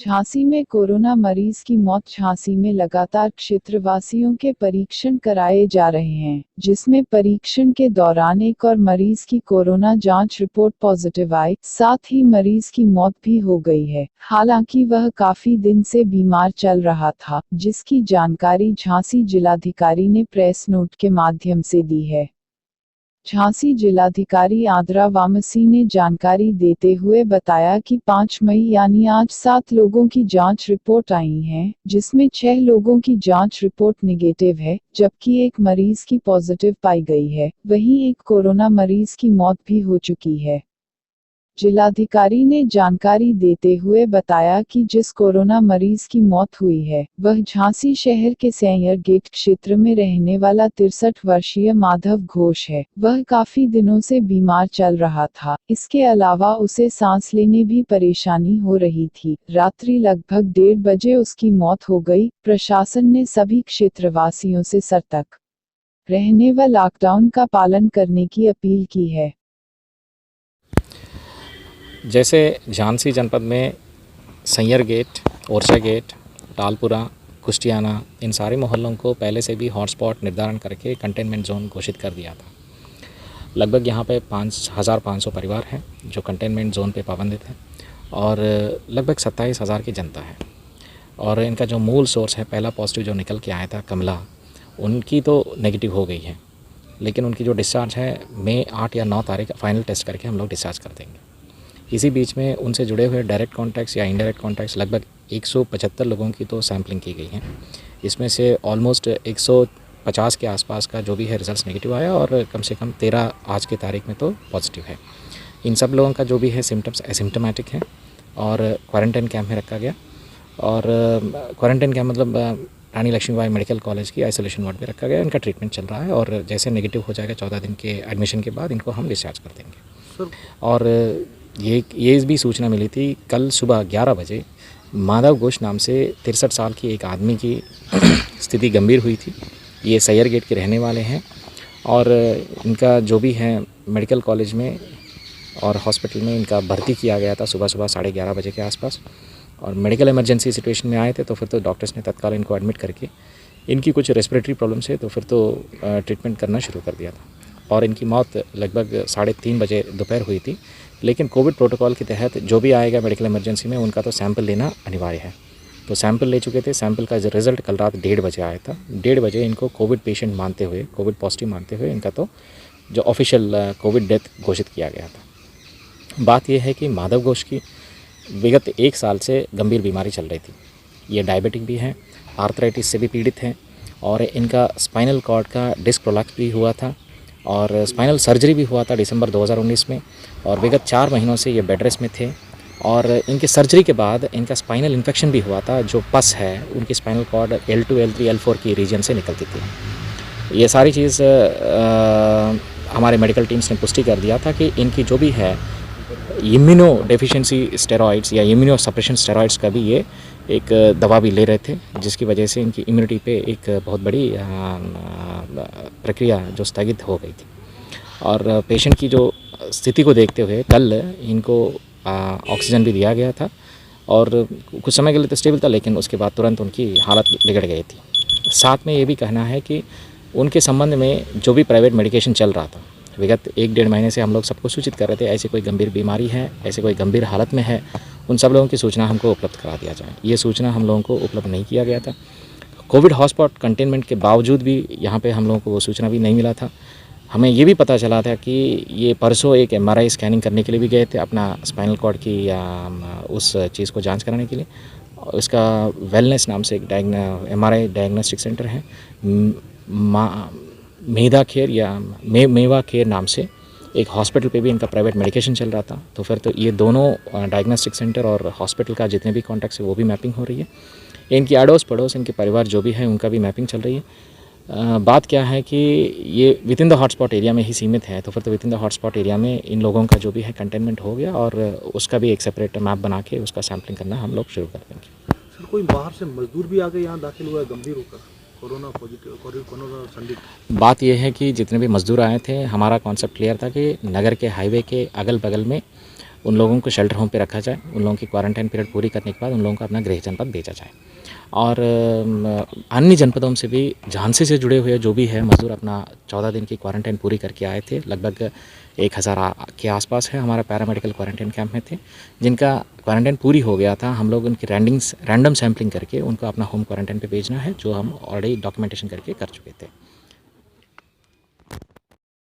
झांसी में कोरोना मरीज की मौत। झांसी में लगातार क्षेत्रवासियों के परीक्षण कराए जा रहे हैं, जिसमें परीक्षण के दौरान एक और मरीज की कोरोना जांच रिपोर्ट पॉजिटिव आई, साथ ही मरीज की मौत भी हो गई है। हालांकि वह काफी दिन से बीमार चल रहा था, जिसकी जानकारी झांसी जिलाधिकारी ने प्रेस नोट के माध्यम से दी है। झांसी जिलाधिकारी आद्रा वामसी ने जानकारी देते हुए बताया कि 5 मई यानी आज 7 लोगों की जांच रिपोर्ट आई है, जिसमें 6 लोगों की जांच रिपोर्ट निगेटिव है, जबकि एक मरीज की पॉजिटिव पाई गई है। वहीं एक कोरोना मरीज की मौत भी हो चुकी है। जिलाधिकारी ने जानकारी देते हुए बताया कि जिस कोरोना मरीज की मौत हुई है, वह झांसी शहर के सैंयर गेट क्षेत्र में रहने वाला 63 वर्षीय माधव घोष है। वह काफी दिनों से बीमार चल रहा था। इसके अलावा उसे सांस लेने भी परेशानी हो रही थी। रात्रि लगभग 1:30 बजे उसकी मौत हो गई। प्रशासन ने सभी क्षेत्रवासियों से सतर्क रहने व लॉकडाउन का पालन करने की अपील की है। जैसे झांसी जनपद में सैंयर गेट, ओरछा गेट, टालपुरा, कुश्तियाना, इन सारे मोहल्लों को पहले से भी हॉटस्पॉट निर्धारण करके कंटेनमेंट जोन घोषित कर दिया था। लगभग यहाँ पे 5,500 परिवार हैं जो कंटेनमेंट जोन पे पाबंदित हैं और लगभग 27,000 की जनता है। और इनका जो मूल सोर्स है, पहला पॉजिटिव जो निकल के आया था कमला, उनकी तो नेगेटिव हो गई है, लेकिन उनकी जो डिस्चार्ज है मई 8 या 9 तारीख फाइनल टेस्ट करके हम लोग डिस्चार्ज कर देंगे। इसी बीच में उनसे जुड़े हुए डायरेक्ट कॉन्टैक्ट्स या इनडायरेक्ट कॉन्टैक्ट्स लगभग 175 लोगों की तो सैम्पलिंग की गई है। इसमें से ऑलमोस्ट 150 के आसपास का जो भी है रिजल्ट्स नेगेटिव आया और कम से कम 13 आज की तारीख में तो पॉजिटिव है। इन सब लोगों का जो भी है सिम्टम्स एसिम्टोमेटिक हैं और क्वारंटाइन कैंप में रखा गया। और क्वारंटाइन कैंप मतलब रानी लक्ष्मीबाई मेडिकल कॉलेज की आइसोलेशन वार्ड में रखा गया। इनका ट्रीटमेंट चल रहा है और जैसे नेगेटिव हो जाएगा 14 दिन के एडमिशन के बाद इनको हम डिस्चार्ज कर देंगे। और ये भी सूचना मिली थी कल सुबह 11 बजे माधव घोष नाम से 63 साल की एक आदमी की स्थिति गंभीर हुई थी। ये सैयर गेट के रहने वाले हैं और इनका जो भी है मेडिकल कॉलेज में और हॉस्पिटल में इनका भर्ती किया गया था सुबह 11:30 बजे के आसपास। और मेडिकल इमरजेंसी सिचुएशन में आए थे तो फिर तो डॉक्टर्स ने तत्काल इनको एडमिट करके इनकी कुछ रेस्पिरेटरी प्रॉब्लम्स है तो फिर तो ट्रीटमेंट करना शुरू कर दिया था। और इनकी मौत लगभग 3:30 बजे दोपहर हुई थी। लेकिन कोविड प्रोटोकॉल के तहत जो भी आएगा मेडिकल इमरजेंसी में उनका तो सैंपल लेना अनिवार्य है। तो सैंपल ले चुके थे। सैंपल का रिज़ल्ट कल रात 1:30 बजे आया था। 1:30 बजे इनको कोविड पेशेंट मानते हुए, कोविड पॉजिटिव मानते हुए इनका तो जो ऑफिशियल कोविड डेथ घोषित किया गया था। बात यह है कि माधव घोष की विगत 1 साल से गंभीर बीमारी चल रही थी। ये डायबिटिक भी हैं, आर्थराइटिस से भी पीड़ित हैं और इनका स्पाइनल कॉर्ड का डिस्क प्रोलैप्स भी हुआ था और स्पाइनल सर्जरी भी हुआ था दिसंबर 2019 में। और विगत 4 महीनों से ये बेड रेस्ट में थे और इनके सर्जरी के बाद इनका स्पाइनल इन्फेक्शन भी हुआ था। जो पस है उनकी spinal cord L2, L3, L4 की रीजन से निकलती थी। ये सारी चीज़ हमारे मेडिकल टीम्स ने पुष्टि कर दिया था कि इनकी जो भी है इम्यूनो डेफिशिएंसी स्टेरॉइड्स या इम्यूनो सप्रेशन स्टेरॉइड्स का भी ये एक दवा भी ले रहे थे, जिसकी वजह से इनकी इम्यूनिटी पे एक बहुत बड़ी प्रक्रिया जो स्थगित हो गई थी। और पेशेंट की जो स्थिति को देखते हुए कल इनको ऑक्सीजन भी दिया गया था और कुछ समय के लिए तो स्टेबल था, लेकिन उसके बाद तुरंत उनकी हालत बिगड़ गई थी। साथ में ये भी कहना है कि उनके संबंध में जो भी प्राइवेट मेडिकेशन चल रहा था, विगत 1-1.5 महीने से हम लोग सबको सूचित कर रहे थे ऐसी कोई गंभीर बीमारी है, ऐसे कोई गंभीर हालत में है, उन सब लोगों की सूचना हमको उपलब्ध करा दिया जाए। ये सूचना हम लोगों को उपलब्ध नहीं किया गया था। कोविड हॉटस्पॉट कंटेनमेंट के बावजूद भी यहाँ पे हम लोगों को वो सूचना भी नहीं मिला था। हमें ये भी पता चला था कि ये परसों एक MRI स्कैनिंग करने के लिए भी गए थे अपना स्पाइनल कॉर्ड की या उस चीज़ को जांच कराने के लिए। उसका वेलनेस नाम से एक MRI डायग्नोस्टिक सेंटर है, मेधा केयर या मेवा केयर नाम से एक हॉस्पिटल पे भी इनका प्राइवेट मेडिकेशन चल रहा था। तो फिर तो ये दोनों डायग्नोस्टिक सेंटर और हॉस्पिटल का जितने भी कॉन्टैक्ट्स है वो भी मैपिंग हो रही है। इनकी अड़ोस पड़ोस इनके परिवार जो भी है उनका भी मैपिंग चल रही है। बात क्या है कि ये with in the hotspot area में ही सीमित है, तो फिर तो with in the hotspot area में इन लोगों का जो भी है कंटेनमेंट हो गया और उसका भी एक सेपरेट मैप बना के उसका सैम्पलिंग करना हम लोग शुरू कर देंगे। सर, कोई बाहर से मजदूर भी आके यहाँ दाखिल हुआ है गंभीर होकर कोरोना पॉजिटिव, कोरोना संदिग्ध? बात यह है कि जितने भी मजदूर आए थे, हमारा कॉन्सेप्ट क्लियर था कि नगर के हाईवे के अगल बगल में उन लोगों को शेल्टर होम पे रखा जाए, उन लोगों की क्वारंटाइन पीरियड पूरी करने के बाद उन लोगों को अपना गृह जनपद भेजा जाए। और अन्य जनपदों से भी झांसी से जुड़े हुए जो भी है मज़दूर अपना 14 दिन की क्वारंटाइन पूरी करके आए थे, लगभग 1000 के आसपास है हमारा पैरामेडिकल क्वारंटाइन कैंप में थे, जिनका क्वारंटाइन पूरी हो गया था। हम लोग उनकी रैंडम सैम्पलिंग करके उनको अपना होम क्वारंटाइन पे भेजना है, जो हम ऑलरेडी डॉक्यूमेंटेशन करके कर चुके थे।